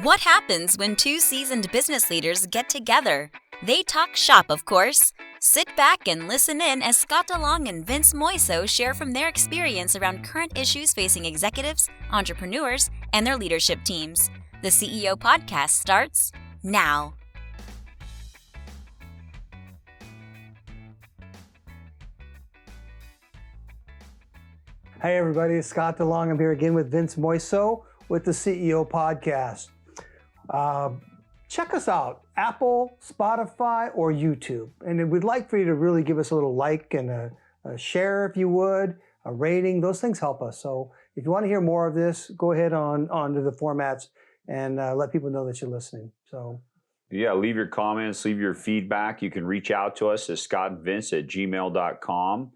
What happens when two seasoned business leaders get together? They talk shop, of course. Sit back and listen in as Scott DeLong and Vince Moiso share from their experience around current issues facing executives, entrepreneurs, and their leadership teams. The CEO Podcast starts now. Hey everybody, it's Scott DeLong. I'm here again with Vince Moiso with the CEO Podcast. Check us out, Apple, Spotify, or YouTube. And we'd like for you to really give us a little like and a share if you would, a rating. Those things help us. So if you want to hear more of this, go ahead onto the formats and let people know that you're listening. So yeah, leave your comments, leave your feedback. You can reach out to us at scottvince@gmail.com.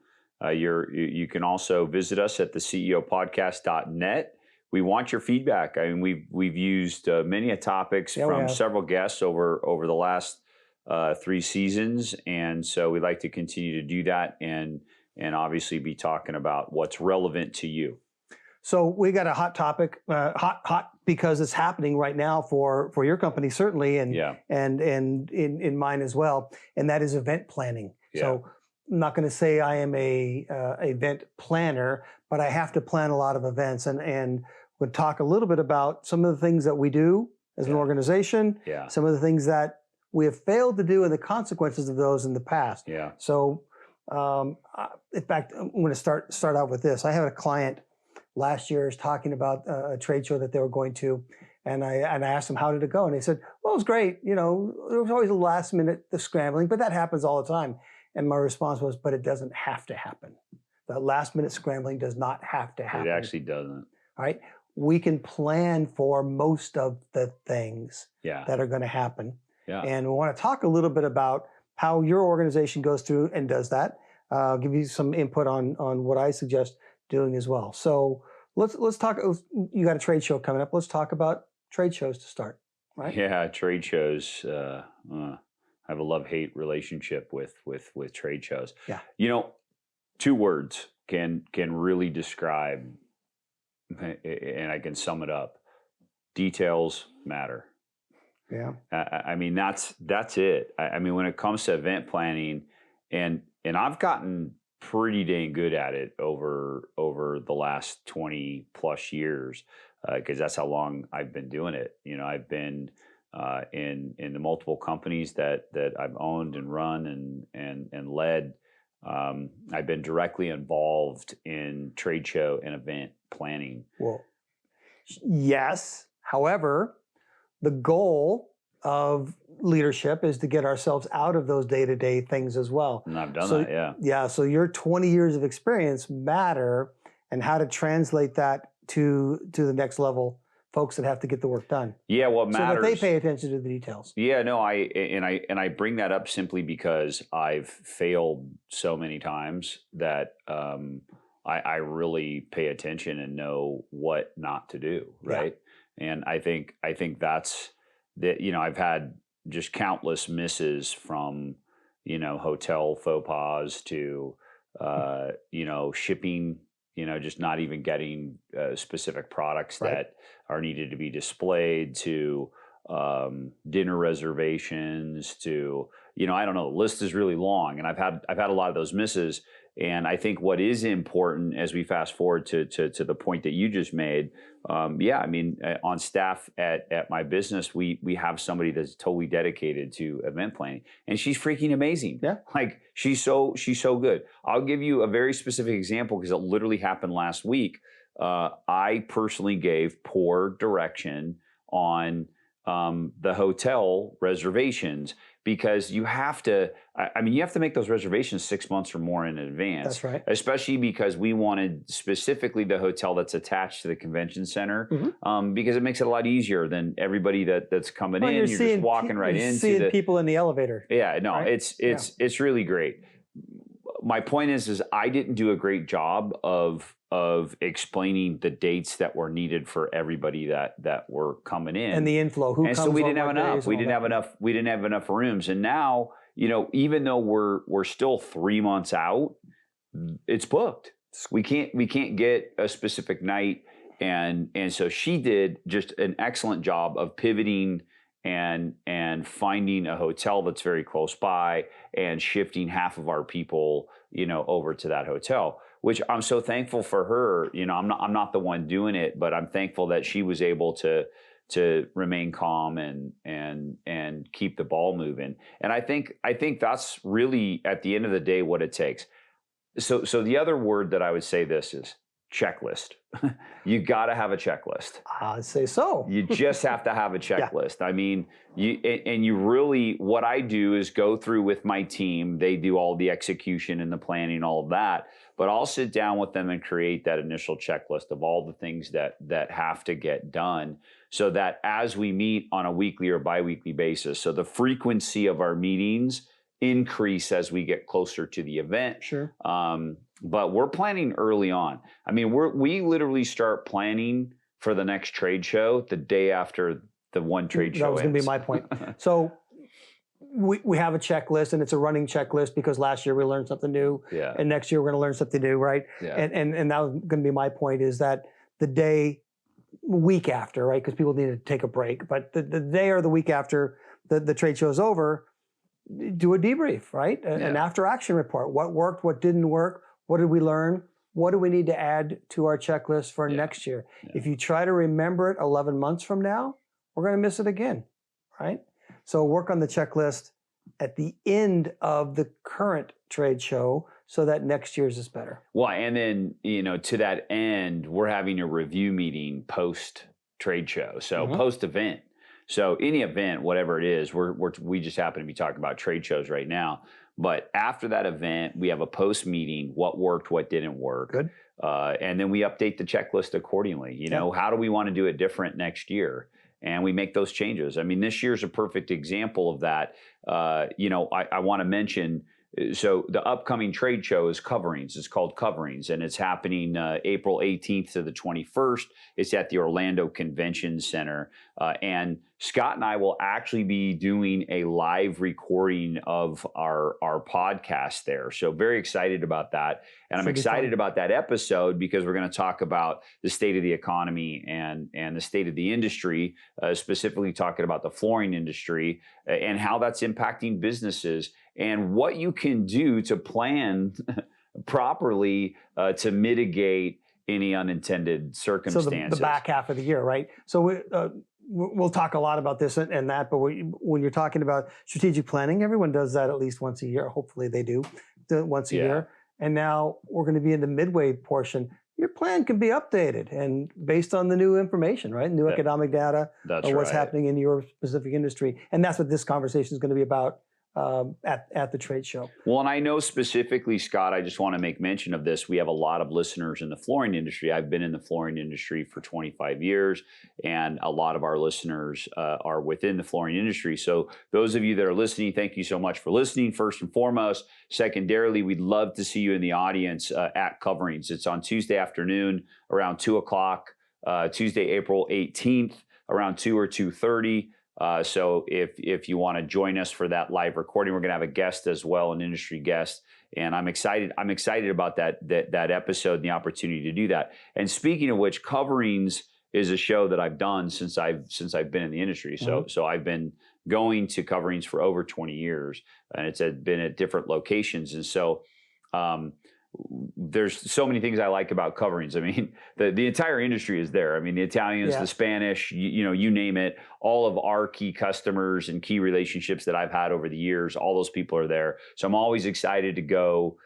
You can also visit us at theceopodcast.net. We want your feedback. I mean, we've used many topics from several guests over the last 3 seasons, and so we'd like to continue to do that and obviously be talking about what's relevant to you. So we got a hot topic, hot because it's happening right now for your company certainly, and in mine as well, and that is event planning. Yeah. So I'm not going to say I am a event planner, but I have to plan a lot of events, and we'll talk a little bit about some of the things that we do as an organization, some of the things that we have failed to do and the consequences of those in the past. Yeah. So, in fact, I'm going to start out with this. I had a client last year is talking about a trade show that they were going to, and I asked them, how did it go? And they said, well, it was great. You know, there was always a last minute scrambling, but that happens all the time. And my response was, but it doesn't have to happen. The last minute scrambling does not have to happen. It actually doesn't. All right. We can plan for most of the things that are going to happen. Yeah. And we want to talk a little bit about how your organization goes through and does that. I'll give you some input on what I suggest doing as well. So let's talk. You got a trade show coming up. Let's talk about trade shows to start. Right? Yeah, trade shows. I have a love-hate relationship with trade shows. Yeah. You know, 2 words can really describe, and I can sum it up. Details matter. Yeah. I mean, that's it. I mean, when it comes to event planning, and I've gotten pretty dang good at it over the last 20 plus years, because that's how long I've been doing it. You know, I've been in the multiple companies that I've owned and run and led. I've been directly involved in trade show and event planning. Well, yes. However, the goal of leadership is to get ourselves out of those day-to-day things as well. And I've done that, yeah. Yeah, so your 20 years of experience matter, and how to translate that to the next level. Folks that have to get the work done. Yeah, what matters. So that they pay attention to the details. Yeah, no, I bring that up simply because I've failed so many times that I really pay attention and know what not to do, right? Yeah. And I think that's that. You know, I've had just countless misses from, you know, hotel faux pas to shipping. You know, just not even getting specific products that are needed to be displayed, to dinner reservations, to, you know, I don't know, the list is really long, and I've had a lot of those misses. And I think what is important as we fast forward to the point that you just made, I mean, on staff at my business, we have somebody that's totally dedicated to event planning, and she's freaking amazing. Yeah, like she's so good. I'll give you a very specific example because it literally happened last week. I personally gave poor direction on the hotel reservations, because you have to, you have to make those reservations 6 months or more in advance. That's right. Especially because we wanted specifically the hotel that's attached to the convention center, because it makes it a lot easier than everybody that's coming in. You're just walking right into seeing people in the elevator. Yeah, no, right? It's really great. My point is I didn't do a great job of explaining the dates that were needed for everybody that were coming in, and the inflow. Who and comes so we didn't have enough. We didn't have enough. We didn't have enough rooms. And now, you know, even though we're still 3 months out, it's booked. We can't get a specific night And so she did just an excellent job of pivoting and finding a hotel that's very close by and shifting half of our people, over to that hotel, which I'm so thankful for her. I'm not the one doing it, but I'm thankful that she was able to remain calm and keep the ball moving. And I think that's really at the end of the day what it takes. So the other word that I would say this is checklist. You got to have a checklist. I'd say so. You just have to have a checklist. Yeah. I mean, you really, what I do is go through with my team. They do all the execution and the planning, all of that. But I'll sit down with them and create that initial checklist of all the things that have to get done, so that as we meet on a weekly or biweekly basis, so the frequency of our meetings increase as we get closer to the event. Sure. But we're planning early on. I mean, we literally start planning for the next trade show the day after the one trade show. That was going to be my point. So we have a checklist, and it's a running checklist because last year we learned something new, and next year we're going to learn something new, right? Yeah. And that was going to be my point, is that the week after, right? Because people need to take a break, but the day or the week after the trade show is over, do a debrief, right? An after action report. What worked? What didn't work? What did we learn? What do we need to add to our checklist for next year? Yeah. If you try to remember it 11 months from now, we're going to miss it again, right? So work on the checklist at the end of the current trade show so that next year's is better. Well, and then, to that end, we're having a review meeting post trade show. So post event. So any event, whatever it is, we just happen to be talking about trade shows right now. But after that event, we have a post meeting, what worked, what didn't work. Good. And then we update the checklist accordingly. How do we want to do it different next year? And we make those changes. I mean, this year's a perfect example of that. I want to mention, so the upcoming trade show is Coverings. It's called Coverings, and it's happening April 18th to the 21st. It's at the Orlando Convention Center. And Scott and I will actually be doing a live recording of our podcast there. So very excited about that. And I'm excited about that episode because we're going to talk about the state of the economy and the state of the industry, specifically talking about the flooring industry and how that's impacting businesses and what you can do to plan properly to mitigate any unintended circumstances. So the back half of the year, right? So we'll talk a lot about this and that, but when you're talking about strategic planning, everyone does that at least once a year. Hopefully they do it once a year. And now we're going to be in the midway portion. Your plan can be updated and based on the new information, right? New economic data, or what's happening in your specific industry. And that's what this conversation is going to be about at the trade show. Well, and I know specifically, Scott, I just want to make mention of this. We have a lot of listeners in the flooring industry. I've been in the flooring industry for 25 years, and a lot of our listeners are within the flooring industry. So those of you that are listening, thank you so much for listening, first and foremost. Secondarily, we'd love to see you in the audience at Coverings. It's on Tuesday afternoon around 2 o'clock, Tuesday, April 18th, around 2 or 2:30. So if you want to join us for that live recording, we're going to have a guest as well, an industry guest. And I'm excited about that episode and the opportunity to do that. And speaking of which, Coverings is a show that I've done since I've been in the industry. So I've been going to Coverings for over 20 years, and it's been at different locations. And so there's so many things I like about Coverings. I mean, the entire industry is there. I mean, the Italians, the Spanish, you name it. All of our key customers and key relationships that I've had over the years, all those people are there. So I'm always excited to go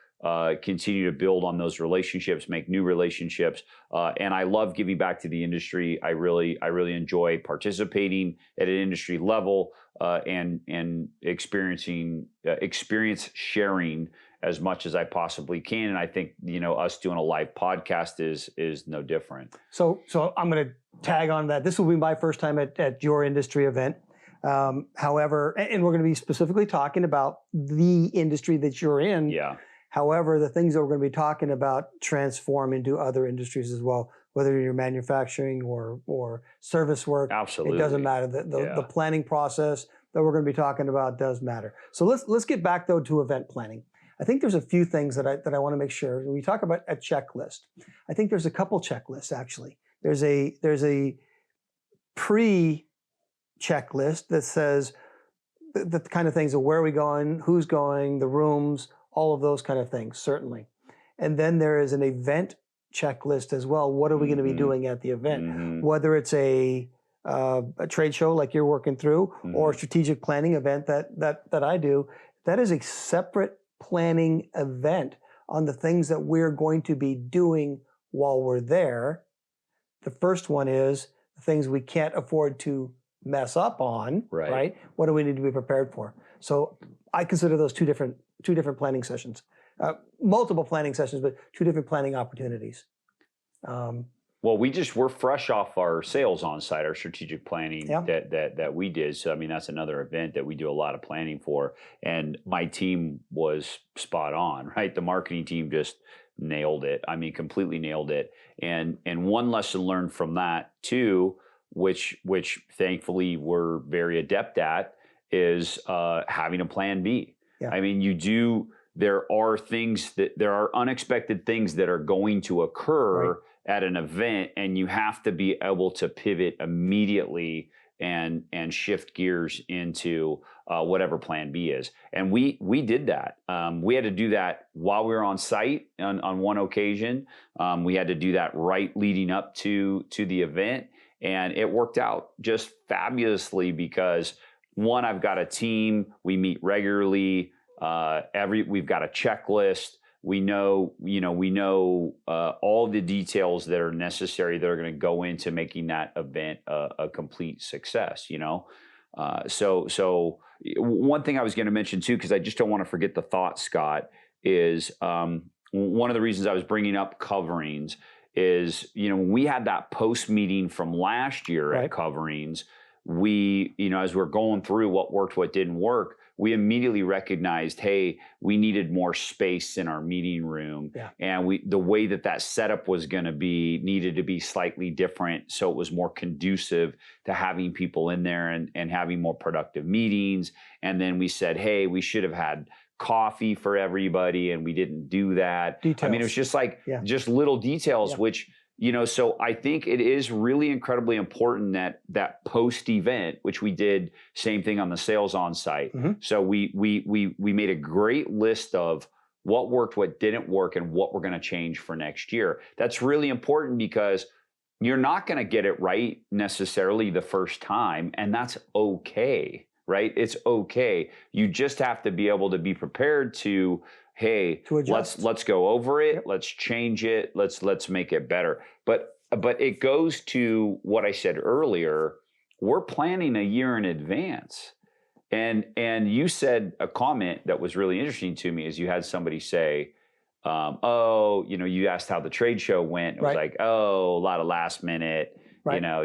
continue to build on those relationships, make new relationships. And I love giving back to the industry. I really enjoy participating at an industry level and experience sharing as much as I possibly can. And I think, us doing a live podcast is no different. So I'm going to tag on that. This will be my first time at your industry event. However, and we're going to be specifically talking about the industry that you're in. Yeah. However, the things that we're going to be talking about transform into other industries as well, whether you're manufacturing or service work. Absolutely. It doesn't matter. The planning process that we're going to be talking about does matter. So let's get back though to event planning. I think there's a few things that I want to make sure. When we talk about a checklist, I think there's a couple checklists actually. There's a pre-checklist that says the kind of things of where are we going, who's going, the rooms, all of those kind of things, certainly. And then there is an event checklist as well. What are we going to be doing at the event? Whether it's a trade show like you're working through, or a strategic planning event that I do, that is a separate planning event on the things that we're going to be doing while we're there. The first one is the things we can't afford to mess up on, right? What do we need to be prepared for? So I consider those two different planning sessions, multiple planning sessions, but two different planning opportunities. Well, we're fresh off our sales on-site, our strategic planning that we did. So, I mean, that's another event that we do a lot of planning for. And my team was spot on, right? The marketing team just nailed it. I mean, completely nailed it. And one lesson learned from that too, which thankfully we're very adept at, is having a plan B. Yeah. I mean, there are unexpected things that are going to occur at an event, and you have to be able to pivot immediately and shift gears into whatever plan B is. And we did that. We had to do that while we were on site on one occasion. We had to do that right leading up to the event, and it worked out just fabulously because, one, I've got a team. We meet regularly. We've got a checklist. We know all the details that are necessary that are going to go into making that event a complete success. So one thing I was going to mention too, because I just don't want to forget the thought, Scott, is one of the reasons I was bringing up coverings is, we had that post meeting from last year at coverings. We, as we're going through what worked, what didn't work, we immediately recognized, hey, we needed more space in our meeting room. Yeah. And the way that setup was going to be needed to be slightly different. So it was more conducive to having people in there and having more productive meetings. And then we said, hey, we should have had coffee for everybody, and we didn't do that. Details. I mean, it was just just little details, which, so I think it is really incredibly important that post event, which we did, same thing on the sales on site. So we made a great list of what worked, what didn't work, and what we're going to change for next year. That's really important because you're not going to get it right necessarily the first time, and that's okay, right? It's okay. You just have to be able to be prepared to, hey, let's go over it. Yep. Let's change it. Let's make it better. But it goes to what I said earlier. We're planning a year in advance. And you said a comment that was really interesting to me, is you had somebody say, you asked how the trade show went. It was like, a lot of last minute,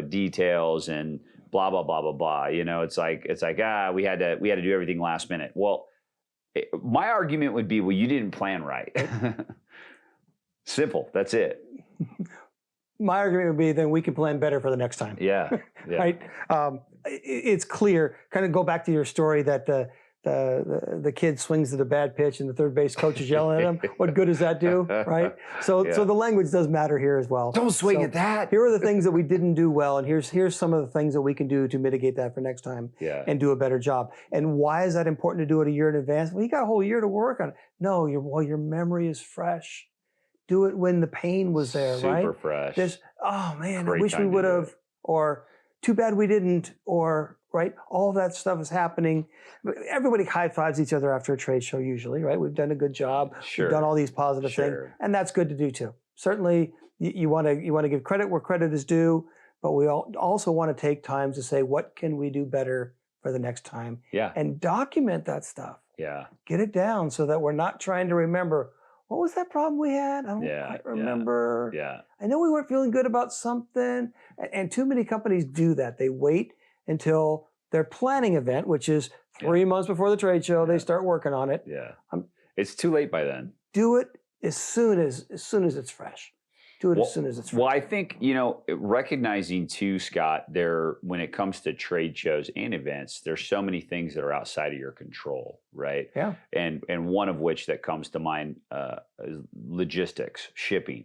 details and blah, blah, blah, blah, blah. It's like, we had to do everything last minute. Well, my argument would be, well, you didn't plan right. Simple. That's it. My argument would be, then we can plan better for the next time. Yeah. Right. It's clear. Kind of go back to your story that the kid swings at a bad pitch and the third base coach is yelling at him. What good does that do? Right. So the language does matter here as well. Don't swing at that. Here are the things that we didn't do well, and here's some of the things that we can do to mitigate that for next time and do a better job. And why is that important to do it a year in advance? Well, you got a whole year to work on it. No, your memory is fresh. Do it when the pain was there, right? Super fresh. Oh man, I wish we would have, or too bad we didn't, or right? All of that stuff is happening. Everybody high fives each other after a trade show usually, right? We've done a good job. Sure. We've done all these positive things, and that's good to do too. Certainly, you want to give credit where credit is due, but we also want to take time to say, what can we do better for the next time? Yeah. And document that stuff. Yeah. Get it down so that we're not trying to remember, what was that problem we had? I don't quite remember. Yeah. I know we weren't feeling good about something. And too many companies do that. They wait until their planning event, which is 3 months before the trade show, they start working on it. Yeah. It's too late by then. Do it as soon as it's fresh. Do it as soon as it's fresh. Well, I think, recognizing too, Scott, when it comes to trade shows and events, there's so many things that are outside of your control, right? Yeah. And one of which that comes to mind is logistics, shipping.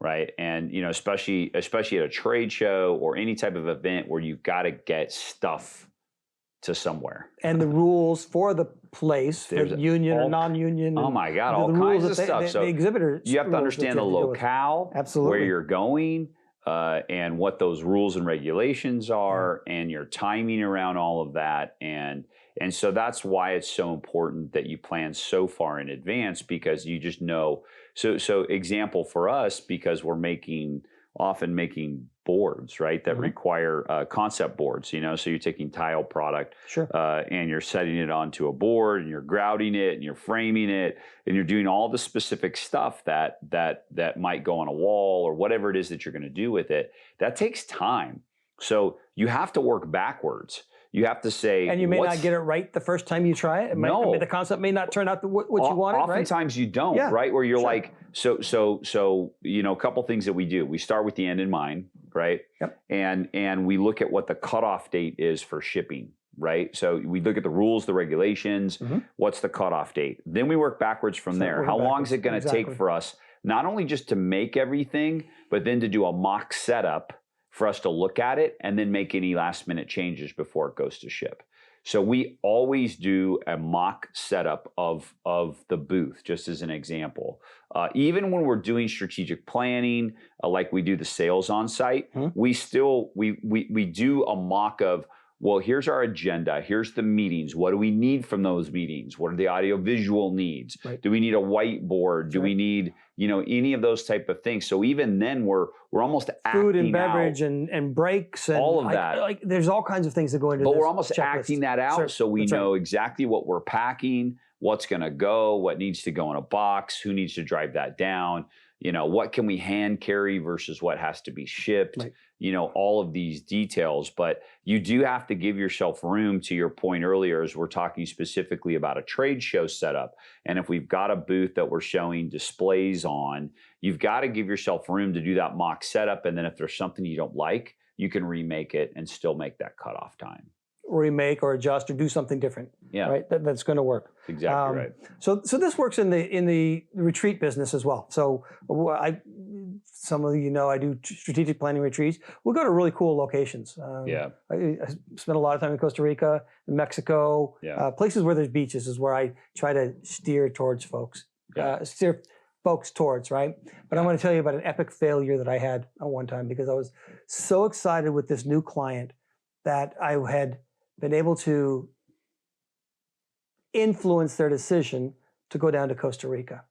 right? And especially at a trade show or any type of event where you've got to get stuff to somewhere. And the rules for the place, the union or non-union. Oh my God, all kinds of stuff. So the exhibitor, you have to understand the locale, absolutely, where you're going, and what those rules and regulations are, and your timing around all of that. And so that's why it's so important that you plan so far in advance, because you just know. So example for us, because we're often making boards, right, that require concept boards, so you're taking tile product, sure, and you're setting it onto a board, and you're grouting it, and you're framing it, and you're doing all the specific stuff that might go on a wall or whatever it is that you're going to do with it. That takes time. So you have to work backwards. You have to say, and you may not get it right the first time you try it. The concept may not turn out what you wanted. Oftentimes you don't, right? Where you're like, so a couple things that we do. We start with the end in mind, right? Yep. And we look at what the cutoff date is for shipping, right? So we look at the rules, the regulations. What's the cutoff date? Then we work backwards from there. How long is it going to take for us, not only just to make everything, but then to do a mock setup for us to look at it and then make any last minute changes before it goes to ship. So we always do a mock setup of the booth, just as an example. Even when we're doing strategic planning, like we do the sales on site, we do a mock of, well, here's our agenda. Here's the meetings. What do we need from those meetings? What are the audiovisual needs? Right. Do we need a whiteboard? Do we need, any of those type of things? So even then we're almost acting food and beverage and breaks and all of that. Like there's all kinds of things that go into this. But we're almost checklist. Acting that out, so we know exactly what we're packing, what's going to go, what needs to go in a box, who needs to drive that down. What can we hand carry versus what has to be shipped, right. All of these details. But you do have to give yourself room, to your point earlier, as we're talking specifically about a trade show setup. And if we've got a booth that we're showing displays on, you've got to give yourself room to do that mock setup. And then if there's something you don't like, you can remake it and still make that cutoff time. Remake or adjust or do something different. Yeah, right. That's going to work. Exactly right. So this works in the retreat business as well. So some of I do strategic planning retreats. We go to really cool locations. I spent a lot of time in Costa Rica, in Mexico, places where there's beaches is where I try to steer towards folks. Steer folks towards, right? But I'm going to tell you about an epic failure that I had at one time, because I was so excited with this new client that I had been able to influence their decision to go down to Costa Rica.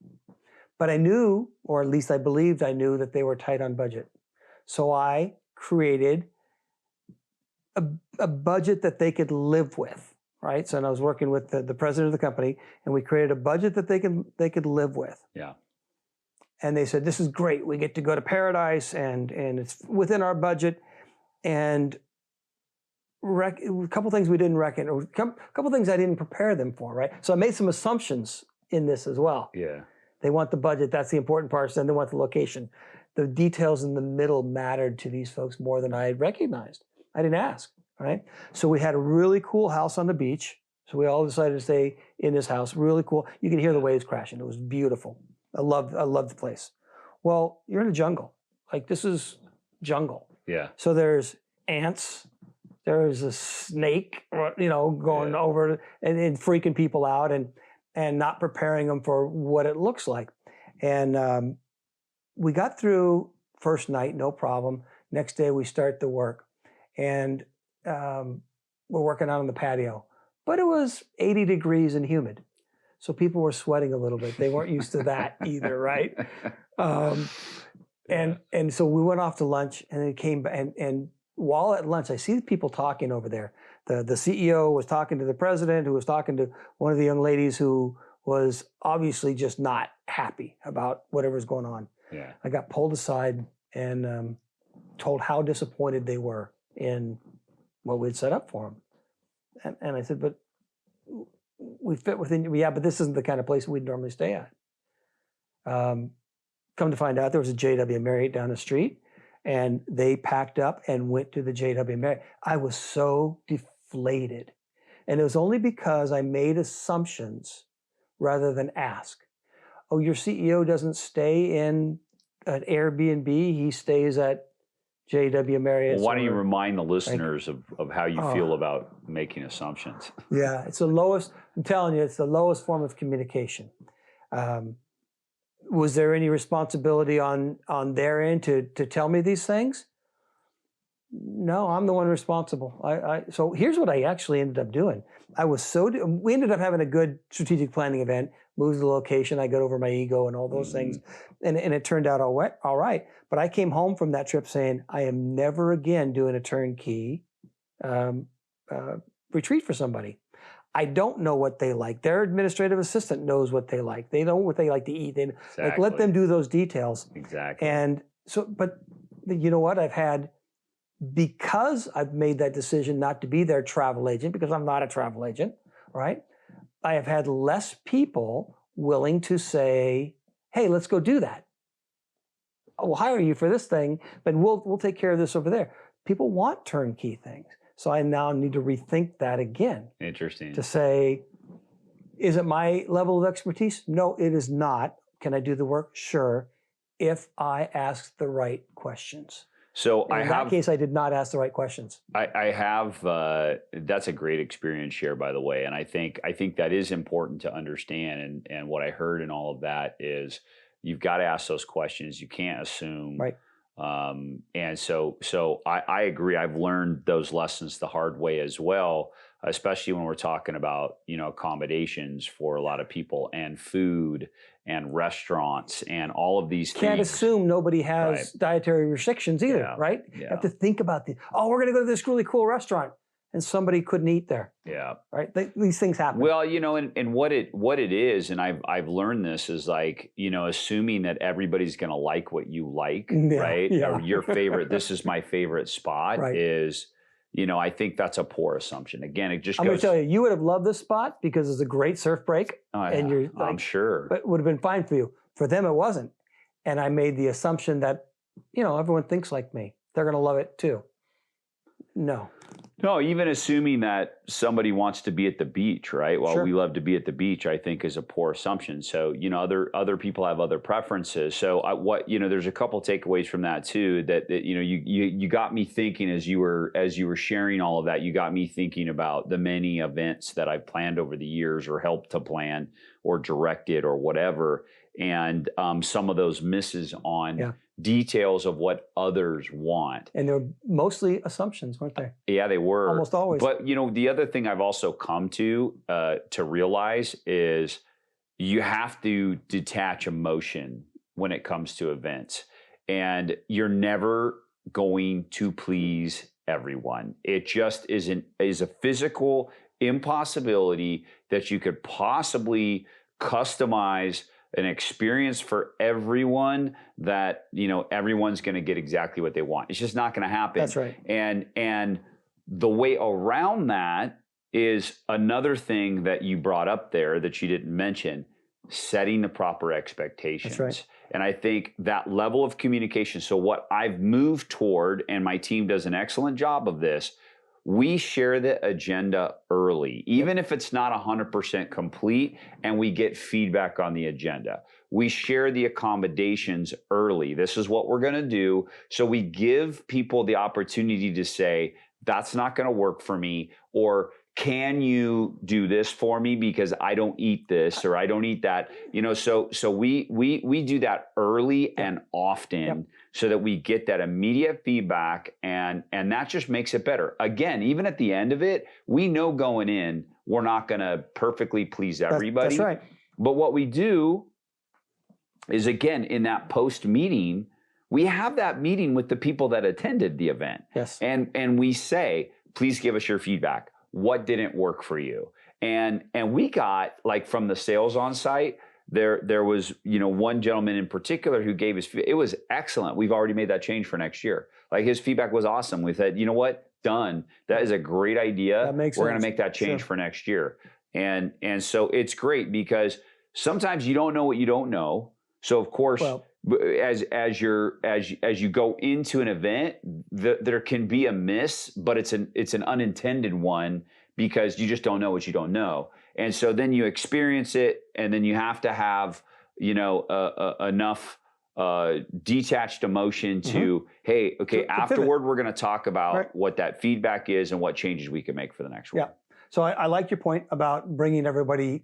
But I knew, or at least I believed I knew, that they were tight on budget. So I created a budget that they could live with, right? So I was working with the president of the company, and we created a budget that they could live with. Yeah. And they said, this is great. We get to go to paradise, and it's within our budget. And a couple things we didn't reckon, or a couple things I didn't prepare them for, right? So I made some assumptions in this as well. Yeah. They want the budget, that's the important part, then they want the location. The details in the middle mattered to these folks more than I had recognized. I didn't ask, right? So we had a really cool house on the beach. So we all decided to stay in this house, really cool. You could hear the waves crashing. It was beautiful. I loved the place. Well, you're in a jungle. Like, this is jungle. Yeah. So there's ants, there's a snake, going over and freaking people out and not preparing them for what it looks like. And we got through first night, no problem. Next day we start the work, and we're working out on the patio. But it was 80 degrees and humid. So people were sweating a little bit. They weren't used to that either, right? And so we went off to lunch, and it came and while at lunch, I see people talking over there. The CEO was talking to the president, who was talking to one of the young ladies who was obviously just not happy about whatever's going on. Yeah. I got pulled aside and told how disappointed they were in what we'd set up for them. And I said, but we fit within, but this isn't the kind of place we'd normally stay at. Come to find out, there was a JW Marriott down the street, and they packed up and went to the JW Marriott. I was so deflated. And it was only because I made assumptions rather than ask. Oh, your CEO doesn't stay in at Airbnb. He stays at JW Marriott. Well, why don't you remind the listeners of how you feel about making assumptions? Yeah, it's the lowest. I'm telling you, it's the lowest form of communication. Was there any responsibility on their end to tell me these things? No, I'm the one responsible. So here's what I actually ended up doing. We ended up having a good strategic planning event, moved the location, I got over my ego and all those things, and it turned out all right. But I came home from that trip saying, I am never again doing a turnkey retreat for somebody. I don't know what they like. Their administrative assistant knows what they like. They know what they like to eat. Like, let them do those details. Exactly. And so, but you know what? Because I've made that decision not to be their travel agent, because I'm not a travel agent, right? I have had less people willing to say, hey, let's go do that. We'll hire you for this thing, but we'll take care of this over there. People want turnkey things. So I now need to rethink that again. Interesting. To say, is it my level of expertise? No, it is not. Can I do the work? Sure. If I ask the right questions. So in that case, I did not ask the right questions. I have. That's a great experience share, by the way, and I think that is important to understand. And what I heard in all of that is you've got to ask those questions. You can't assume. Right. And so I agree. I've learned those lessons the hard way as well, especially when we're talking about, accommodations for a lot of people and food and restaurants and all of these things. Can't assume nobody has dietary restrictions either, right? Yeah. You have to think about we're going to go to this really cool restaurant and somebody couldn't eat there. Yeah. Right. These things happen. Well, and what it is, and I've learned this is like, assuming that everybody's going to like what you like, right? Yeah. Or your favorite, this is my favorite spot right. is, I think that's a poor assumption. Again, it just I'm going to tell you, you would have loved this spot because it's a great surf break. And you're like, I'm sure. But it would have been fine for you. For them, it wasn't. And I made the assumption that, everyone thinks like me. They're going to love it too. No, even assuming that somebody wants to be at the beach, right? Well, sure. We love to be at the beach, I think is a poor assumption. So, other people have other preferences. So there's a couple takeaways from that too, that you got me thinking as you were sharing all of that, you got me thinking about the many events that I've planned over the years or helped to plan or directed or whatever. And some of those misses on details of what others want. And they were mostly assumptions, weren't they? Yeah, they were. Almost always. But, the other thing I've also come to realize is you have to detach emotion when it comes to events. And you're never going to please everyone. It just is a physical impossibility that you could possibly customize an experience for everyone that, everyone's going to get exactly what they want. It's just not going to happen. That's right. And the way around that is another thing that you brought up there that you didn't mention, setting the proper expectations. That's right. And I think that level of communication. So what I've moved toward, and my team does an excellent job of this, we share the agenda early, even if it's not 100% complete, and we get feedback on the agenda. We share the accommodations early. This is what we're going to do. So we give people the opportunity to say, that's not going to work for me, or can you do this for me because I don't eat this or I don't eat that? So we do that early and often so that we get that immediate feedback, and that just makes it better. Again, even at the end of it, we know going in, we're not going to perfectly please everybody. That's right. But what we do is, again, in that post-meeting, we have that meeting with the people that attended the event. Yes. And we say, please give us your feedback. What didn't work for you? And we got, like, from the sales on site, there was, one gentleman in particular who gave it was excellent. We've already made that change for next year. Like, his feedback was awesome. We said, you know what? Done. That is a great idea. That makes sense. We're going to make that change for next year. And so it's great because sometimes you don't know what you don't know. So of course, as you go into an event, there can be a miss, but it's an unintended one because you just don't know what you don't know. And so then you experience it, and then you have to have enough detached emotion to, hey, okay, afterward we're going to talk about what that feedback is and what changes we can make for the next one. Yeah. So I like your point about bringing everybody,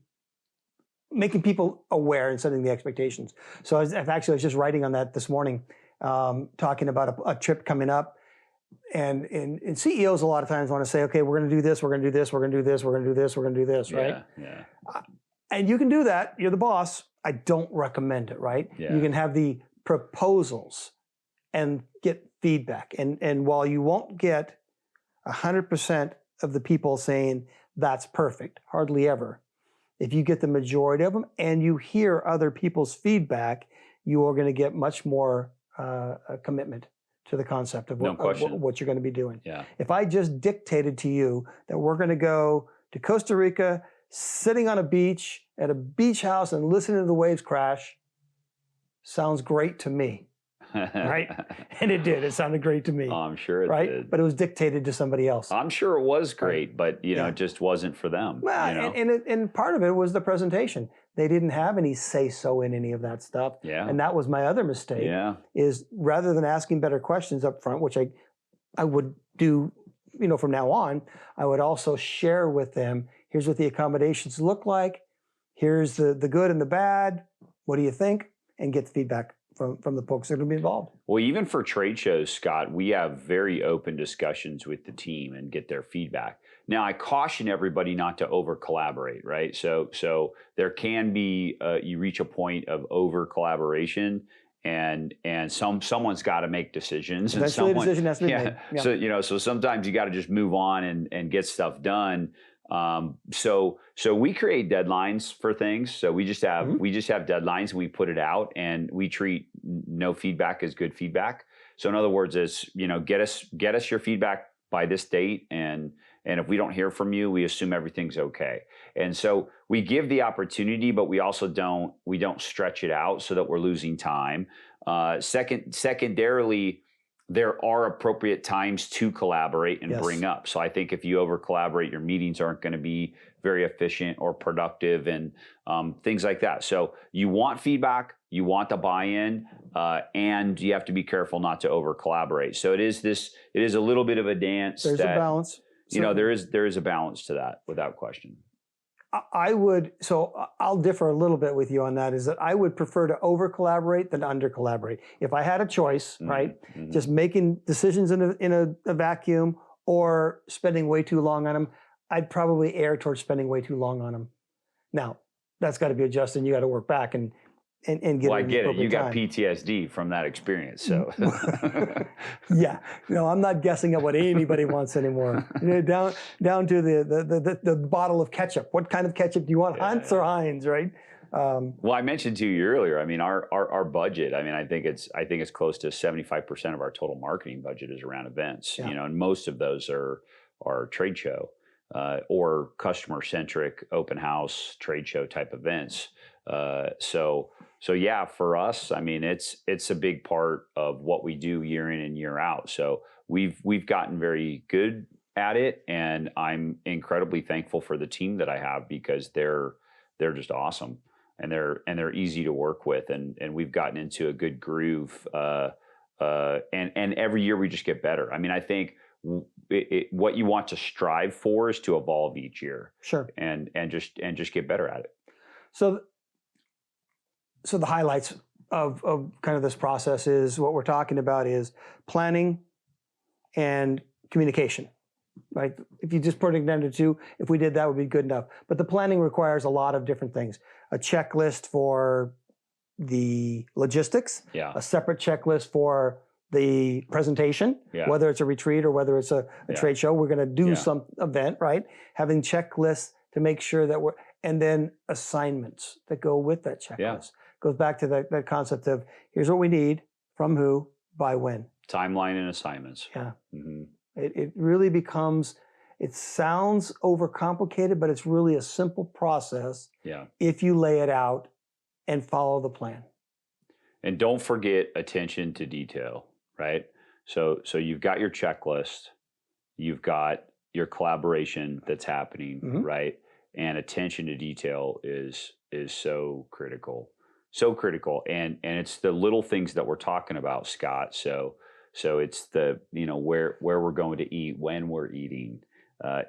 making people aware and setting the expectations. So I was just writing on that this morning, talking about a trip coming up. And CEOs a lot of times want to say, okay, we're going to do this, we're going to do this, we're going to do this, we're going to do this, we're going to do this, right? Yeah. And you can do that. You're the boss. I don't recommend it, right? Yeah. You can have the proposals and get feedback. And while you won't get 100% of the people saying that's perfect, hardly ever, if you get the majority of them and you hear other people's feedback, you are going to get much more commitment to the concept of what you're going to be doing. Yeah. If I just dictated to you that we're going to go to Costa Rica, sitting on a beach at a beach house and listening to the waves crash, sounds great to me. Right? And it did. It sounded great to me. Oh, I'm sure it did. But it was dictated to somebody else. I'm sure it was great, but it just wasn't for them. Well, and part of it was the presentation. They didn't have any say-so in any of that stuff. Yeah. And that was my other mistake. Yeah. Is rather than asking better questions up front, which I would do, from now on, I would also share with them, here's what the accommodations look like. Here's the good and the bad. What do you think? And get the feedback from the folks that are going to be involved. Well, even for trade shows, Scott, we have very open discussions with the team and get their feedback. Now, I caution everybody not to over collaborate, right? So there can be you reach a point of over collaboration, and someone's got to make decisions. Eventually, a decision has to be made. Yeah. So sometimes you got to just move on and get stuff done. So we create deadlines for things. So we just have deadlines and we put it out, and we treat no feedback as good feedback. So in other words, it's, get us your feedback by this date. And if we don't hear from you, we assume everything's okay. And so we give the opportunity, but we also don't stretch it out so that we're losing time. Secondarily, there are appropriate times to collaborate and bring up. So I think if you over collaborate, your meetings aren't going to be very efficient or productive, and things like that. So you want feedback, you want the buy-in, and you have to be careful not to over collaborate. So it is a little bit of a dance. There's a balance. There is a balance to that, without question. I'll differ a little bit with you on that, is that I would prefer to over collaborate than under collaborate. If I had a choice, right, just making decisions in a vacuum or spending way too long on them, I'd probably err towards spending way too long on them. Now, that's got to be adjusted, and you got to work back and get well, I get it. You got time. PTSD from that experience, so. Yeah. No, I'm not guessing at what anybody wants anymore. Down to the bottle of ketchup. What kind of ketchup do you want, Hunt's or Heinz, right? Well, I mentioned to you earlier, I mean, our budget, I mean, I think it's close to 75% of our total marketing budget is around events, and most of those are trade show or customer-centric open house trade show type events. So yeah, for us, I mean, it's a big part of what we do year in and year out. So we've gotten very good at it, and I'm incredibly thankful for the team that I have, because they're just awesome, and they're easy to work with, and we've gotten into a good groove. And every year we just get better. I mean, I think what you want to strive for is to evolve each year. Sure. And just get better at it. So the highlights of kind of this process is what we're talking about is planning and communication, right? If you just put it down to two, if we did that, would be good enough. But the planning requires a lot of different things. A checklist for the logistics, a separate checklist for the presentation, whether it's a retreat or whether it's a trade show. We're going to do some event, right? Having checklists to make sure that and then assignments that go with that checklist. Goes back to that concept of, here's what we need, from who, by when. Timeline and assignments. Yeah. Mm-hmm. It really becomes, it sounds overcomplicated, but it's really a simple process if you lay it out and follow the plan. And don't forget attention to detail, right? So you've got your checklist, you've got your collaboration that's happening, right? And attention to detail is so critical. So critical. And it's the little things that we're talking about, Scott. So it's the, where we're going to eat, when we're eating.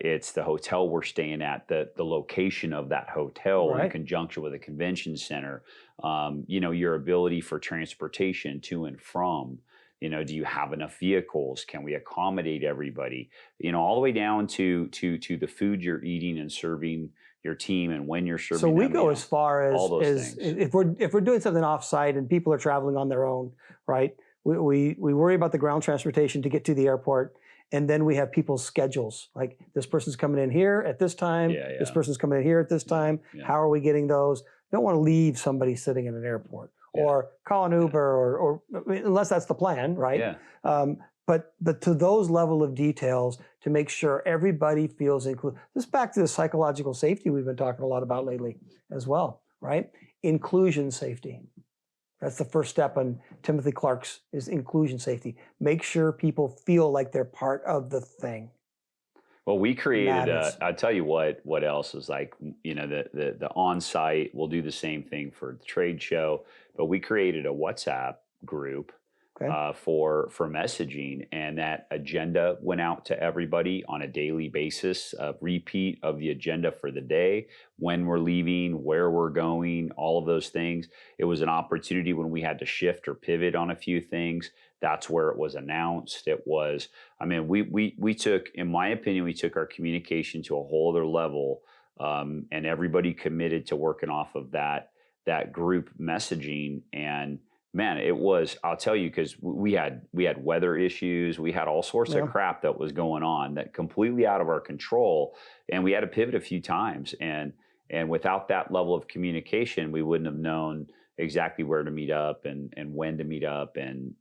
It's the hotel we're staying at, the location of that hotel in conjunction with a convention center. Your ability for transportation to and from. Do you have enough vehicles? Can we accommodate everybody? All the way down to the food you're eating and serving your team, and when you're serving. So we them, go as far as if we're doing something offsite and people are traveling on their own, right? We worry about the ground transportation to get to the airport. And then we have people's schedules. Like, this person's coming in here at this time. This person's coming in here at this time. How are we getting those? You don't want to leave somebody sitting in an airport or call an Uber or unless that's the plan, right? But to those level of details to make sure everybody feels included. This is back to the psychological safety we've been talking a lot about lately as well, right? Inclusion safety. That's the first step on Timothy Clark's is inclusion safety. Make sure people feel like they're part of the thing. Well, we created I'll tell you what else is like, the on-site, we'll do the same thing for the trade show, but we created a WhatsApp group for messaging, and that agenda went out to everybody on a daily basis, a repeat of the agenda for the day, when we're leaving, where we're going, all of those things. It was an opportunity when we had to shift or pivot on a few things. That's where it was announced. It was, we took, in my opinion, we took our communication to a whole other level, and everybody committed to working off of that group messaging. And man, it was, I'll tell you, because we had weather issues, we had all sorts of crap that was going on that completely out of our control, and we had to pivot a few times. And without that level of communication, we wouldn't have known exactly where to meet up and when to meet up and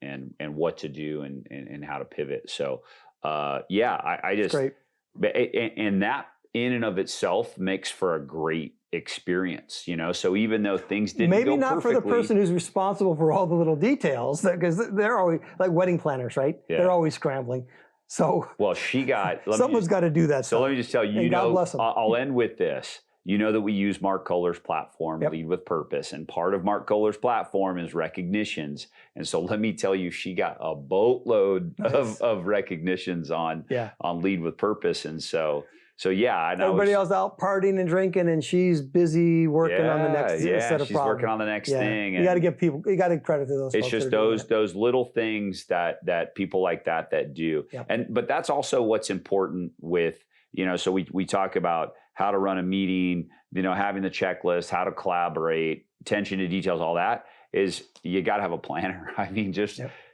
what to do and how to pivot. So I just, and that in and of itself makes for a great experience, so even though things didn't maybe go not perfectly, for the person who's responsible for all the little details, because they're always like wedding planners, right? They're always scrambling. So she got someone's got to do that. So let me just tell you, God bless them. I'll end with this. That we use Mark Kohler's platform, Lead with Purpose, and part of Mark Kohler's platform is recognitions. And so let me tell you, she got a boatload of recognitions on Lead with Purpose, and so and everybody else out partying and drinking, and she's busy working on the next set of she's problems. working on the next thing. You got to give people, you got to credit to those. It's folks just those little things that people like that do. But that's also what's important with, so we talk about how to run a meeting, having the checklist, how to collaborate, attention to details, all that is, you got to have a planner.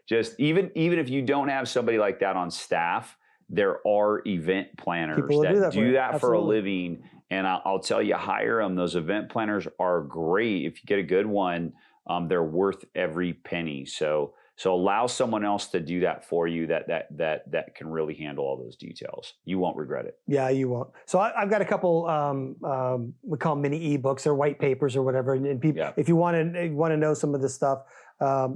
Just even if you don't have somebody like that on staff, there are event planners that do that for a living. And I'll tell you, hire them. Those event planners are great. If you get a good one, they're worth every penny. So allow someone else to do that for you that can really handle all those details. You won't regret it. Yeah, you won't. So I've got a couple, we call them mini ebooks or white papers or whatever. And people, if you want to know some of this stuff,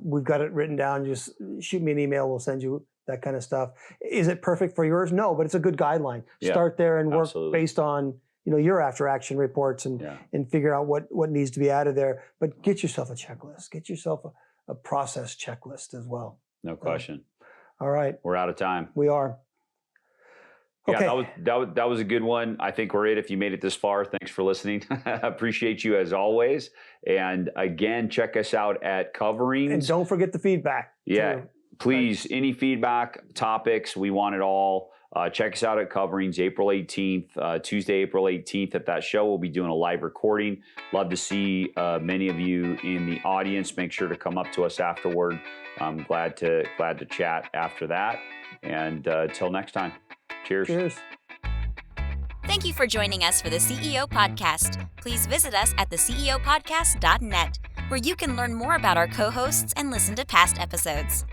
we've got it written down. Just shoot me an email. We'll send you that kind of stuff. Is it perfect for yours? No, but it's a good guideline. Start there and work based on your after action reports and figure out what needs to be added there. But get yourself a checklist. Get yourself a process checklist as well. No question. All right. We're out of time. We are. Okay. Yeah, that was a good one. I think we're it. If you made it this far, thanks for listening. Appreciate you as always. And again, check us out at Coverings. And don't forget the feedback. Yeah. Please, any feedback, topics, we want it all. Check us out at Coverings, April 18th, Tuesday, April 18th. At that show, we'll be doing a live recording. Love to see many of you in the audience. Make sure to come up to us afterward. I'm glad to chat after that. And till next time, cheers. Cheers. Thank you for joining us for the CEO Podcast. Please visit us at theceopodcast.net, where you can learn more about our co-hosts and listen to past episodes.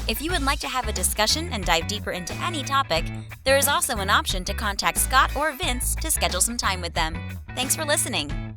If you would like to have a discussion and dive deeper into any topic, there is also an option to contact Scott or Vince to schedule some time with them. Thanks for listening.